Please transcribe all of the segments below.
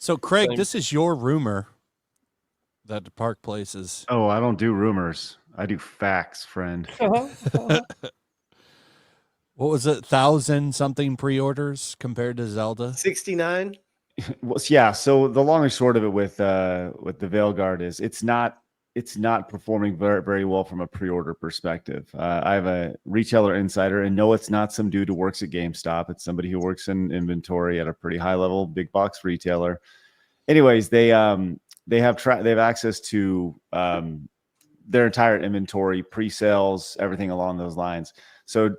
So, Craig, this is your rumor that the Park Places. Oh, I don't do rumors. I do facts, friend. What was it? 1,000 something pre-orders compared to Zelda? 69. Well, yeah. So the long and short of it with the Veilguard is it's not performing very, very well from a pre-order perspective. I have a retailer insider, and no, it's not some dude who works at GameStop. It's somebody who works in inventory at a pretty high level big box retailer. Anyways, they have access to their entire inventory, pre-sales, everything along those lines. So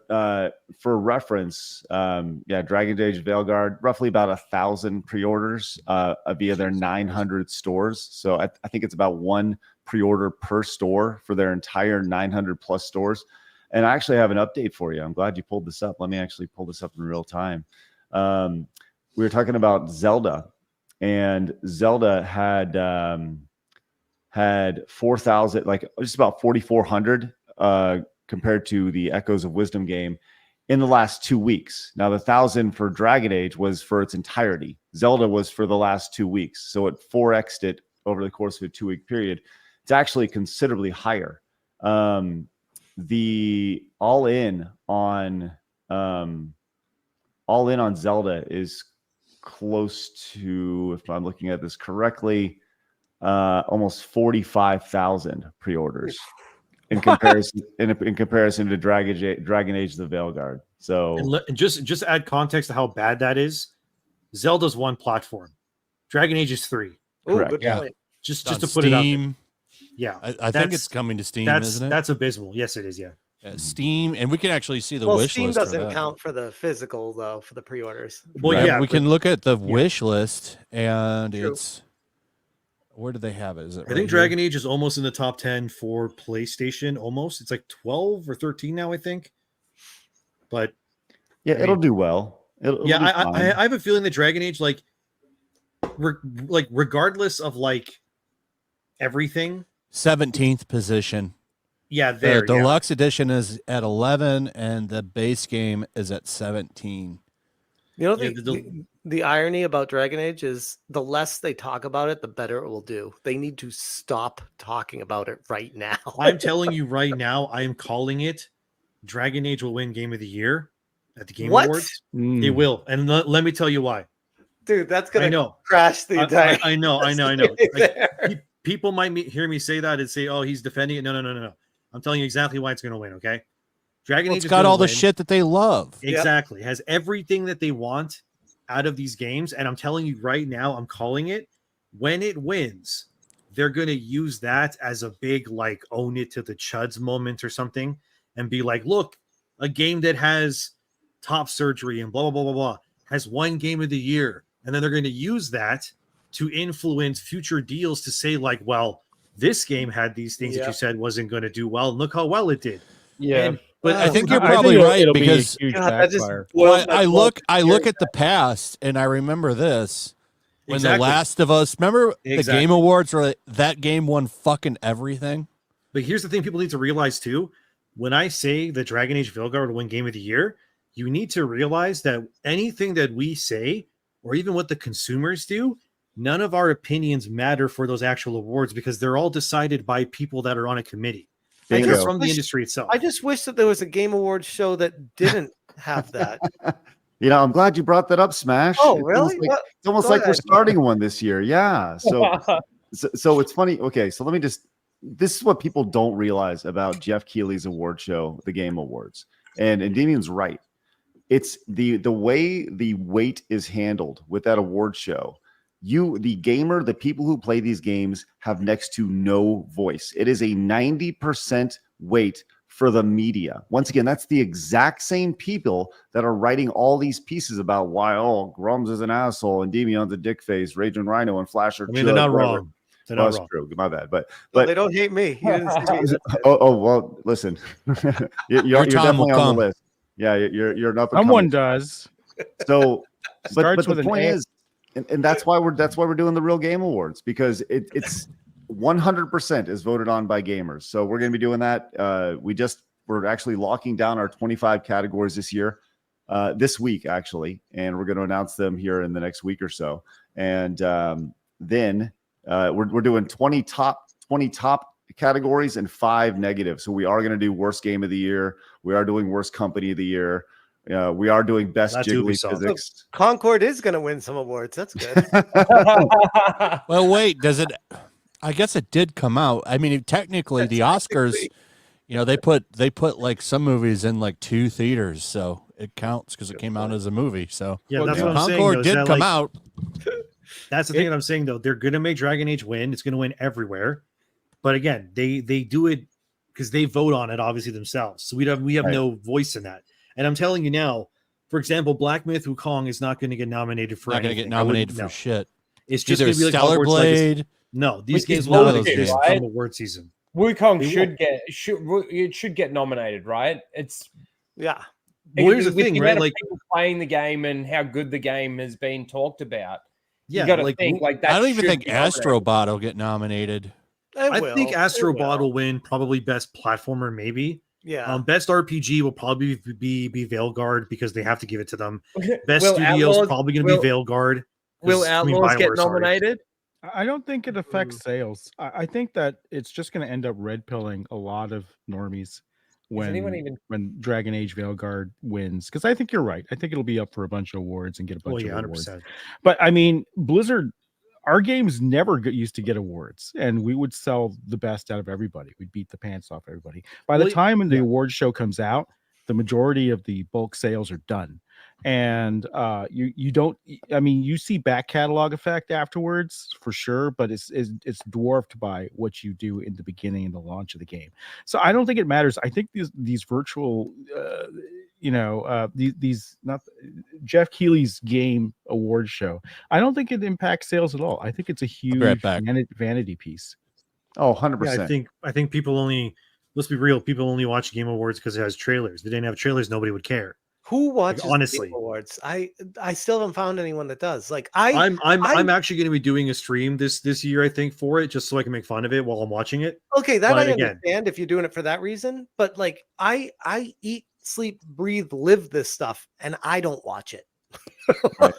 for reference, Dragon Age Veilguard, roughly about 1,000 pre-orders via their 900 stores. So I think it's about one pre-order per store for their entire 900 plus stores. And I actually have an update for you. I'm glad you pulled this up. Let me actually pull this up in real time. We were talking about Zelda, and Zelda had 4,000, like just about 4,400 compared to the Echoes of Wisdom game in the last 2 weeks. Now, the 1,000 for Dragon Age was for its entirety. Zelda was for the last 2 weeks. So it 4x'd it over the course of a 2-week period. It's actually considerably higher. The all-in on Zelda is close to, if I'm looking at this correctly, almost 45,000 pre-orders in comparison to Dragon Age the Veilguard. So and just add context to how bad that is. Zelda's one platform. Dragon Age is 3. Ooh, good Yeah. point. Just On to put it up. Steam. Yeah. I think it's coming to Steam, isn't it? That's abysmal. Yes, it is. Yeah. Steam, and we can actually see the Well, wish Steam list. for doesn't that. count for the physical though, for the pre-orders. Well, Right, yeah, we can look at the yeah. wish list, and True. it's where do they have it? Is it? I think Dragon Age is almost in the top 10 for PlayStation. Almost, it's like 12 or 13 now, I think. But yeah, it'll do well. It'll do I fine. have a feeling that Dragon Age, regardless of everything, 17th position. yeah, The deluxe edition is at 11, and the base game is at 17. You know, Yeah, the irony about Dragon Age is the less they talk about it, the better it will do. They need to stop talking about it right now. I'm telling you right now, I am calling it. Dragon Age will win Game of the Year at the Game What? Awards. It will, and let me tell you why. Dude, that's I gonna know. crash the entire. I know. there. People might hear me say that and say, "Oh, he's defending it." No. I'm telling you exactly why it's going to win. Okay, Dragon Age It's is got gonna all the win. shit that they love. Exactly. It has everything that they want out of these games. And I'm telling you right now, I'm calling it. When it wins, they're going to use that as a big, own it to the chuds moment or something and be like, look, a game that has top surgery and blah, blah, blah, blah, blah, has won Game of the Year. And then they're going to use that to influence future deals to say, well, this game had these things that you said wasn't going to do well. And look how well it did. Yeah. But I think you're I probably think right it'll be a because huge God, that just backfire. boils my I blood look to at the past, and I remember this when Exactly. The Last of Us. Remember the Exactly. Game Awards where that game won fucking everything. But here's the thing people need to realize too. When I say that Dragon Age Veilguard will win Game of the Year, you need to realize that anything that we say, or even what the consumers do, none of our opinions matter for those actual awards because they're all decided by people that are on a committee. Bingo. They're from the industry itself. I just wish that there was a Game Awards show that didn't have that. I'm glad you brought that up, Smash. Oh, It's really? almost like, What? it's almost Go like we're ahead. starting one this year. Yeah. So it's funny. Okay, so let me this is what people don't realize about Jeff Keighley's award show, the Game Awards. And Damien's right. It's the way the weight is handled with that award show. The gamer, the people who play these games have next to no voice. It is a 90% weight for the media. Once again, that's the exact same people that are writing all these pieces about why, Grums is an asshole and Demion's a dick face, Raging Rhino and Flash are they're not wrong. They're not that's wrong. true. My bad. But They don't hate me. You didn't see me. well, listen. you're time will definitely on come. the list. Yeah, you're an up and Someone coming. does. So but Starts with the an point A. is, and that's why we're doing the Real Game Awards, because it's 100% is voted on by gamers. So we're going to be doing that. We're actually locking down our 25 categories this year. this week actually, and we're going to announce them here in the next week or so. And then we're doing 20 top categories and 5 negative. So we are going to do worst game of the year. We are doing worst company of the year. We are doing best jiggly physics. So Concord is going to win some awards. That's good. Well, wait, does it? I guess it did come out. I mean, technically, the Oscars, they put like some movies in like 2 theaters, so it counts because it came out as a movie. So yeah, that's what I'm saying. Concord did come out. That's the thing that I'm saying, though. They're going to make Dragon Age win. It's going to win everywhere. But again, they do it because they vote on it, obviously, themselves. So we have no voice in that. And I'm telling you now, for example, Black Myth Wukong is not going to get nominated for anything. Not going to get nominated for shit. It's just either going to be like Stellar Hogwarts Blade. Legacy. No, these games none will of those get games. from the award season. Wukong should get nominated, right? It's Yeah. Well, here's the with thing, the right? amount of Like, people playing the game and how good the game has been talked about. yeah, You got to like, think like that. I don't even should think be nominated. Astrobot will get nominated. I think Astrobot will win, probably best platformer, maybe. Yeah. Best RPG will probably be Veilguard because they have to give it to them. Best Will Studios Outlaws- probably going to will- be Veilguard. Will Outlaws get BioWare, sorry. nominated? I don't think it affects sales. I think that it's just going to end up red pilling a lot of normies when Dragon Age Veilguard wins. Because I think you're right. I think it'll be up for a bunch of awards and get a bunch of awards. 100%. But I mean, Blizzard, our games never used to get awards, and we would sell the best out of everybody. We'd beat the pants off everybody. By the time when the award show comes out, the majority of the bulk sales are done. And you don't, I mean, you see back catalog effect afterwards for sure, but it's dwarfed by what you do in the beginning and the launch of the game. So I don't think it matters. I think these virtual these not Jeff Keighley's game award show, I don't think it impacts sales at all. I think it's a huge vanity piece. Oh, 100%. Yeah, I think people only, let's be real, people only watch Game Awards because it has trailers. If they didn't have trailers, nobody would care. Who watches honestly Game Awards? I still haven't found anyone that does. Like I'm actually going to be doing a stream this year, I think, for it, just so I can make fun of it while I'm watching it. Okay, that I understand if you're doing it for that reason, but like I eat, sleep, breathe, live this stuff, and I don't watch it. I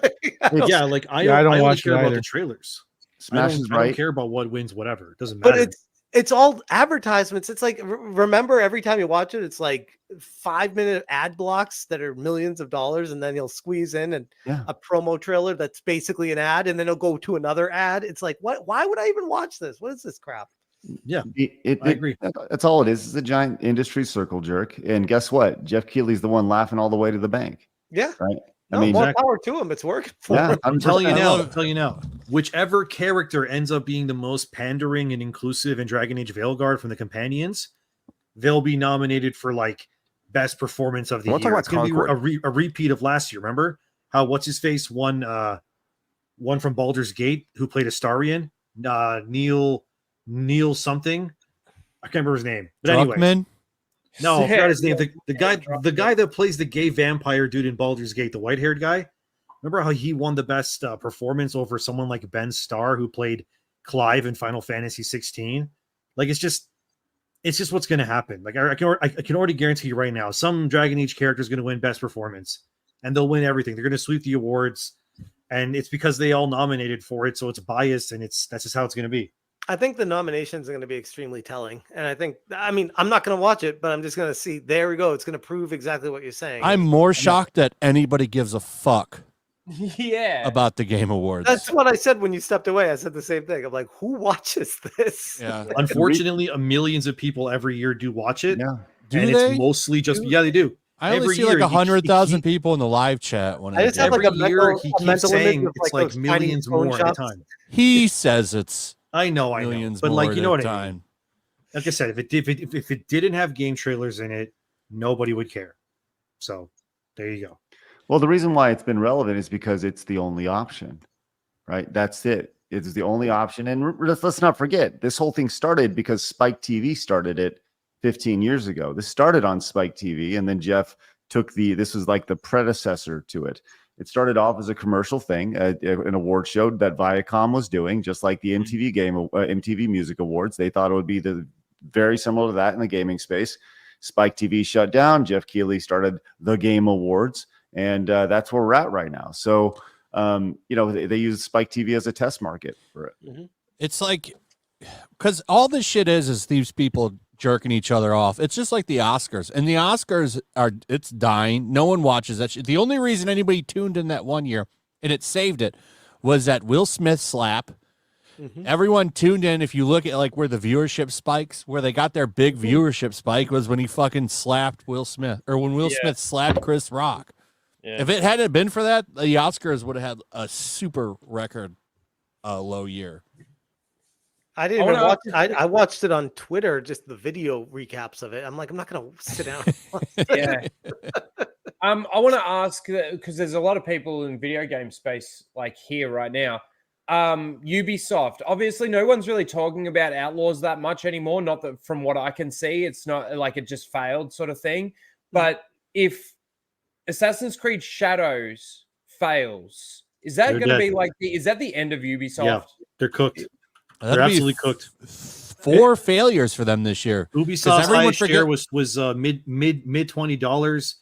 don't only care about the trailers. Smash is right. I don't care about what wins, whatever. It doesn't matter. But it's all advertisements. It's like, remember, every time you watch it, it's like 5-minute ad blocks that are millions of dollars, and then he'll squeeze in a promo trailer that's basically an ad, and then he'll go to another ad. It's like, what? Why would I even watch this? What is this crap? Yeah, I agree. That's all it is. It's a giant industry circle jerk. And guess what? Jeff Keighley's the one laughing all the way to the bank. Yeah. Right. No, more power to him. It's working for him. I'm telling you now, whichever character ends up being the most pandering and inclusive in Dragon Age Veilguard from the companions, they'll be nominated for like best performance of the year. It's going to be a repeat of last year. Remember how what's his face won from Baldur's Gate, who played Astarion, Neil something. I can't remember his name, but anyway. No, I forgot his name. The guy that plays the gay vampire dude in Baldur's Gate, the white-haired guy. Remember how he won the best performance over someone like Ben Starr, who played Clive in Final Fantasy 16? Like, it's just what's going to happen. Like, I can already guarantee you right now, some Dragon Age character is going to win best performance, and they'll win everything. They're going to sweep the awards, and it's because they all nominated for it, so it's biased, and that's just how it's going to be. I think the nominations are going to be extremely telling. And I mean, I'm not going to watch it, but I'm just going to see, there we go. It's going to prove exactly what you're saying. I'm more shocked that anybody gives a fuck about the Game Awards. That's what I said when you stepped away. I said the same thing. I'm like, who watches this? Yeah. Unfortunately, millions of people every year do watch it. Yeah. It's mostly just, they do. I only see like 100,000 people in the live chat when I just have like a year he keeps saying it's like those millions more at a time. He says it's I know, but like, you know what I mean. Like I said, if it didn't have game trailers in it, nobody would care. So there you go. Well, the reason why it's been relevant is because it's the only option, right? That's it. It's the only option. And let's not forget, this whole thing started because Spike TV started it 15 years ago. This started on Spike TV, and then Jeff took this was like the predecessor to it. It started off as a commercial thing, an award show that Viacom was doing, just like the MTV Music Awards. They thought it would be very similar to that in the gaming space. Spike TV shut down. Jeff Keighley started the Game Awards, and that's where we're at right now. So, they use Spike TV as a test market for it. Mm-hmm. It's like, because all this shit is these people jerking each other off. It's just like the Oscars, and the Oscars it's dying. No one watches that shit. The only reason anybody tuned in that one year, and it saved it, was that Will Smith slap. Mm-hmm. Everyone tuned in. If you look at like where the viewership spikes, where they got their big viewership spike was when he fucking slapped Will Smith, or when Will Smith slapped Chris Rock. Yeah. If it hadn't been for that, the Oscars would have had a super record low year. I didn't even watch it. I watched it on Twitter, just the video recaps of it. I'm like, I'm not going to sit down. Yeah. I want to ask, because there's a lot of people in video game space like here right now. Ubisoft, obviously no one's really talking about Outlaws that much anymore. Not that from what I can see, it's not like it just failed sort of thing. But if Assassin's Creed Shadows fails, is that going to be like is that the end of Ubisoft? Yeah, they're cooked. They're absolutely cooked. 4 failures for them this year. Ubisoft's highest share was mid $20.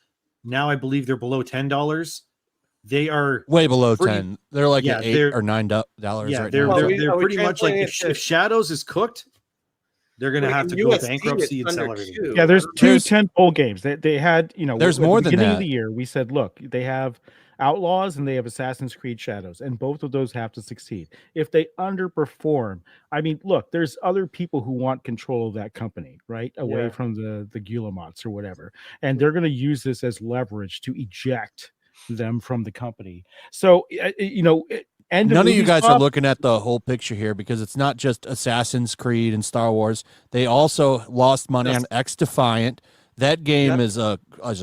Now I believe they're below $10. They are way below 10. They're like at $8 or $9 right they're, now. They're pretty much like if Shadows is cooked, they're going to have to go bankruptcy and sell everything. Yeah, there's 2 tentpole games. They had, there's more than that. At the beginning of the year, we said, look, they have Outlaws and they have Assassin's Creed Shadows, and both of those have to succeed. If they underperform, I mean, look, there's other people who want control of that company, right? Away from the Guillemots or whatever. And they're going to use this as leverage to eject them from the company. So, none of you guys are looking at the whole picture here, because it's not just Assassin's Creed and Star Wars. They also lost money on X Defiant. That game is a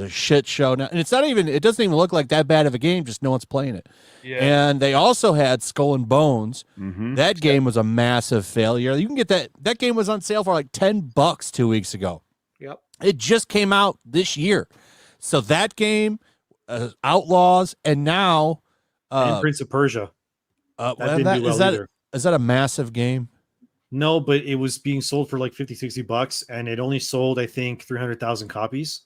shit show now, and it doesn't even look like that bad of a game. Just no one's playing it. Yeah. And they also had Skull and Bones. Mm-hmm. That game was a massive failure. You can get that. That game was on sale for like $10 2 weeks ago. Yep. It just came out this year. So that game, Outlaws, and now and Prince of Persia. Is that a massive game? No, but it was being sold for like $50-$60, and it only sold, I think, 300,000 copies.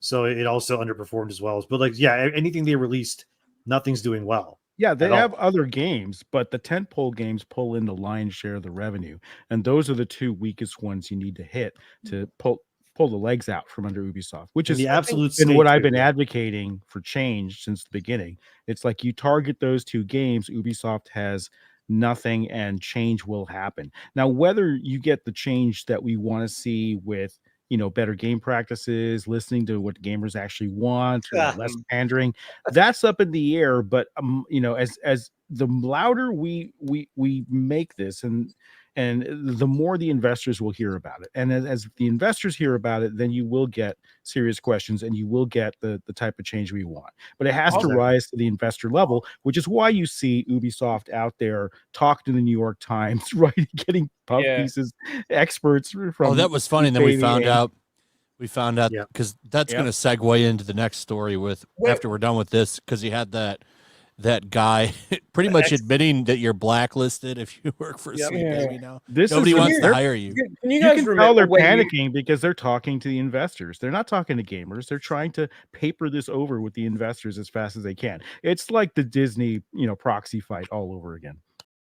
So it also underperformed as well. But anything they released, nothing's doing well. Yeah, they have other games, but the tentpole games pull in the lion's share of the revenue, and those are the 2 weakest ones you need to hit to pull the legs out from under Ubisoft, which is the absolute and what I've been advocating for change since the beginning. It's like you target those 2 games, Ubisoft has nothing, and change will happen. Now, whether you get the change that we want to see with better game practices, listening to what gamers actually want, or less pandering, that's up in the air. But as the louder we make this, and the more the investors will hear about it, and as the investors hear about it, then you will get serious questions, and you will get the type of change we want. But it has to rise to the investor level, which is why you see Ubisoft out there talking to the New York Times, right, getting puff pieces, experts from. Oh, that was funny. And then we found out because that's going to segue into the next story after we're done with this, because you had that guy pretty much admitting that you're blacklisted if you work for CBA now. Nobody wants to hire you. You can tell they're panicking because they're talking to the investors. They're not talking to gamers. They're trying to paper this over with the investors as fast as they can. It's like the Disney, proxy fight all over again.